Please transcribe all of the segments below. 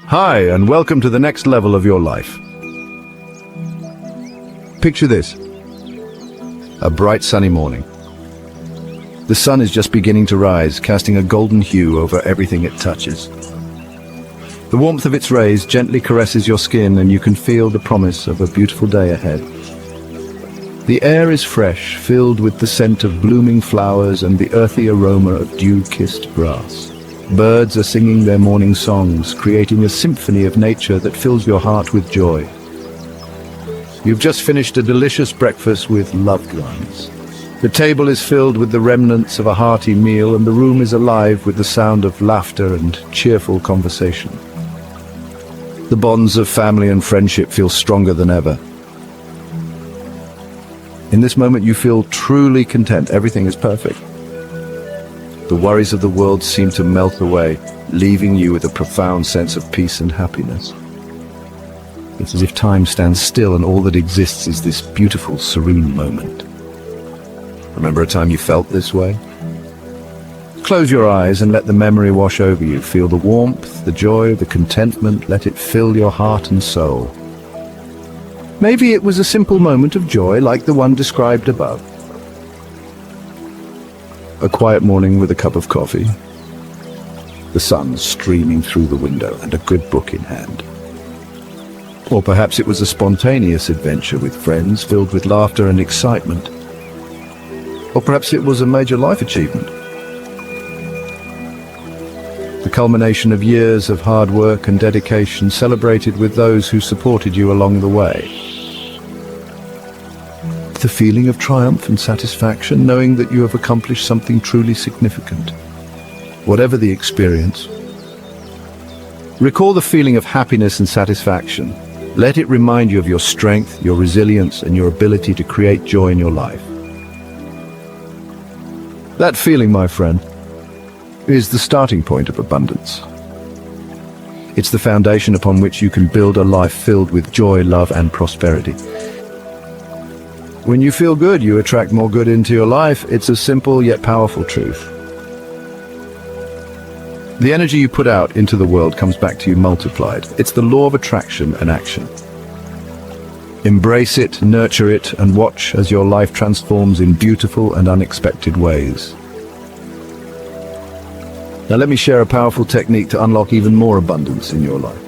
Hi, and welcome to the next level of your life. Picture this. A bright sunny morning. The sun is just beginning to rise, casting a golden hue over everything it touches. The warmth of its rays gently caresses your skin, and you can feel the promise of a beautiful day ahead. The air is fresh, filled with the scent of blooming flowers and the earthy aroma of dew-kissed grass. Birds are singing their morning songs, creating a symphony of nature that fills your heart with joy. You've just finished a delicious breakfast with loved ones. The table is filled with the remnants of a hearty meal, and the room is alive with the sound of laughter and cheerful conversation. The bonds of family and friendship feel stronger than ever. In this moment, you feel truly content. Everything is perfect. The worries of the world seem to melt away, leaving you with a profound sense of peace and happiness. It's as if time stands still and all that exists is this beautiful, serene moment. Remember a time you felt this way? Close your eyes and let the memory wash over you. Feel the warmth, the joy, the contentment. Let it fill your heart and soul. Maybe it was a simple moment of joy like the one described above. A quiet morning with a cup of coffee, the sun streaming through the window, and a good book in hand. Or perhaps it was a spontaneous adventure with friends filled with laughter and excitement. Or perhaps it was a major life achievement. The culmination of years of hard work and dedication, celebrated with those who supported you along the way. The feeling of triumph and satisfaction, knowing that you have accomplished something truly significant. Whatever the experience, recall the feeling of happiness and satisfaction. Let it remind you of your strength, your resilience, and your ability to create joy in your life. That feeling, my friend, is the starting point of abundance. It's the foundation upon which you can build a life filled with joy, love, and prosperity. When you feel good, you attract more good into your life. It's a simple yet powerful truth. The energy you put out into the world comes back to you multiplied. It's the law of attraction and action. Embrace it, nurture it, and watch as your life transforms in beautiful and unexpected ways. Now let me share a powerful technique to unlock even more abundance in your life.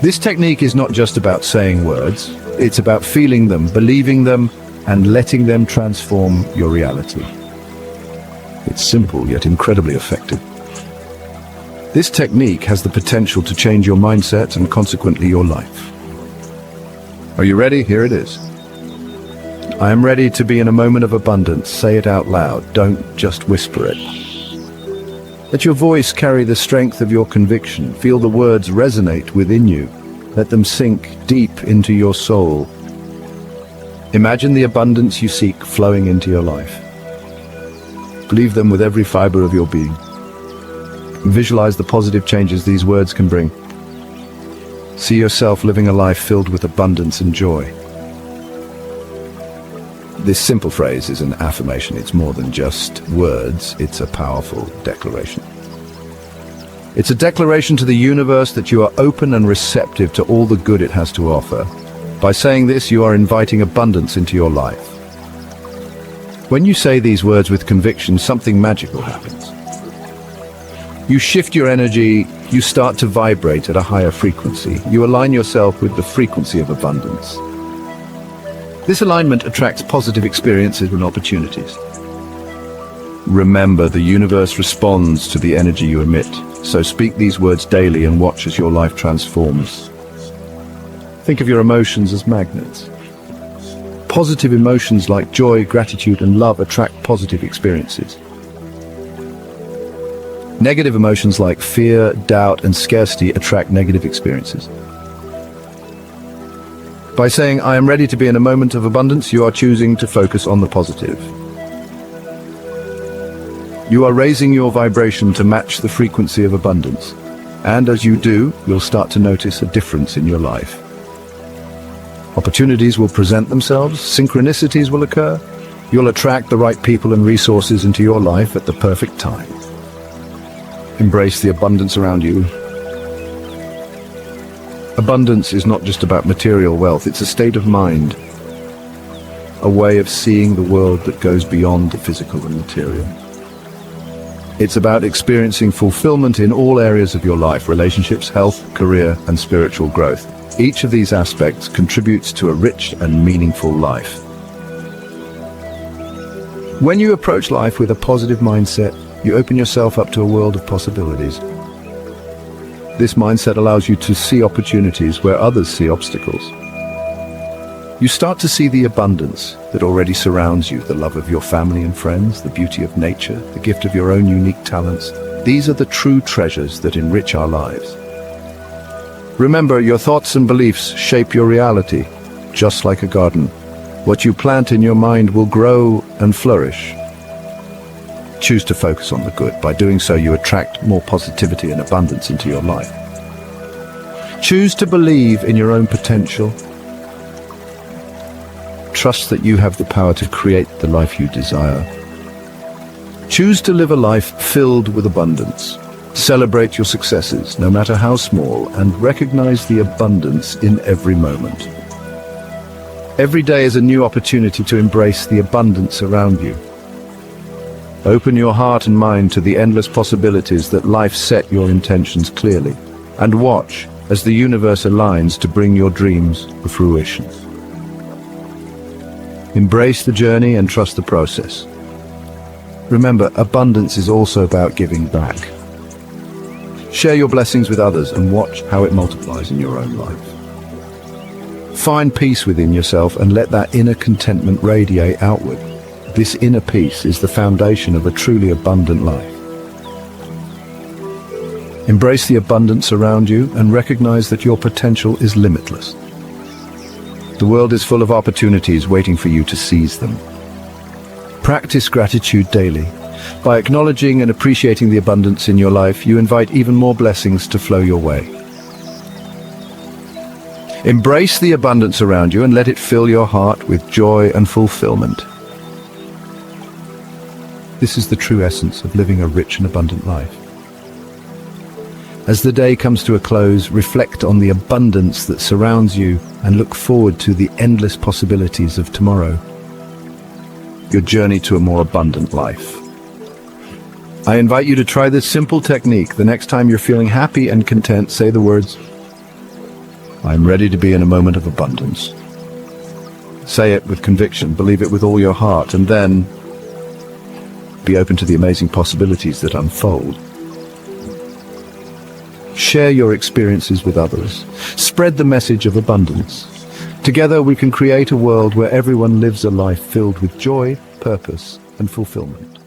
This technique is not just about saying words. It's about feeling them, believing them, and letting them transform your reality. It's simple yet incredibly effective. This technique has the potential to change your mindset and consequently your life. Are you ready? Here it is. I am ready to be in a moment of abundance. Say it out loud. Don't just whisper it. Let your voice carry the strength of your conviction. Feel the words resonate within you. Let them sink deep into your soul. Imagine the abundance you seek flowing into your life. Believe them with every fiber of your being. Visualize the positive changes these words can bring. See yourself living a life filled with abundance and joy. This simple phrase is an affirmation. It's more than just words. It's a powerful declaration. It's a declaration to the universe that you are open and receptive to all the good it has to offer. By saying this, you are inviting abundance into your life. When you say these words with conviction, something magical happens. You shift your energy, you start to vibrate at a higher frequency. You align yourself with the frequency of abundance. This alignment attracts positive experiences and opportunities. Remember, the universe responds to the energy you emit. So speak these words daily and watch as your life transforms. Think of your emotions as magnets. Positive emotions like joy, gratitude, and love attract positive experiences. Negative emotions like fear, doubt, and scarcity attract negative experiences. By saying, I am ready to be in a moment of abundance, you are choosing to focus on the positive. You are raising your vibration to match the frequency of abundance. And as you do, you'll start to notice a difference in your life. Opportunities will present themselves, synchronicities will occur. You'll attract the right people and resources into your life at the perfect time. Embrace the abundance around you. Abundance is not just about material wealth, it's a state of mind, a way of seeing the world that goes beyond the physical and material. It's about experiencing fulfillment in all areas of your life: relationships, health, career, and spiritual growth. Each of these aspects contributes to a rich and meaningful life. When you approach life with a positive mindset, you open yourself up to a world of possibilities. This mindset allows you to see opportunities where others see obstacles. You start to see the abundance that already surrounds you: the love of your family and friends, the beauty of nature, the gift of your own unique talents. These are the true treasures that enrich our lives. Remember, your thoughts and beliefs shape your reality, just like a garden. What you plant in your mind will grow and flourish. Choose to focus on the good. By doing so, you attract more positivity and abundance into your life. Choose to believe in your own potential. Trust that you have the power to create the life you desire. Choose to live a life filled with abundance. Celebrate your successes, no matter how small, and recognize the abundance in every moment. Every day is a new opportunity to embrace the abundance around you. Open your heart and mind to the endless possibilities that life set your intentions clearly, and watch as the universe aligns to bring your dreams to fruition. Embrace the journey and trust the process. Remember, abundance is also about giving back. Share your blessings with others and watch how it multiplies in your own life. Find peace within yourself and let that inner contentment radiate outward. This inner peace is the foundation of a truly abundant life. Embrace the abundance around you and recognize that your potential is limitless. The world is full of opportunities waiting for you to seize them. Practice gratitude daily. By acknowledging and appreciating the abundance in your life, you invite even more blessings to flow your way. Embrace the abundance around you and let it fill your heart with joy and fulfillment. This is the true essence of living a rich and abundant life. As the day comes to a close, reflect on the abundance that surrounds you and look forward to the endless possibilities of tomorrow. Your journey to a more abundant life. I invite you to try this simple technique. The next time you're feeling happy and content, say the words, "I'm ready to be in a moment of abundance." Say it with conviction, believe it with all your heart, and then be open to the amazing possibilities that unfold. Share your experiences with others. Spread the message of abundance. Together we can create a world where everyone lives a life filled with joy, purpose, and fulfillment.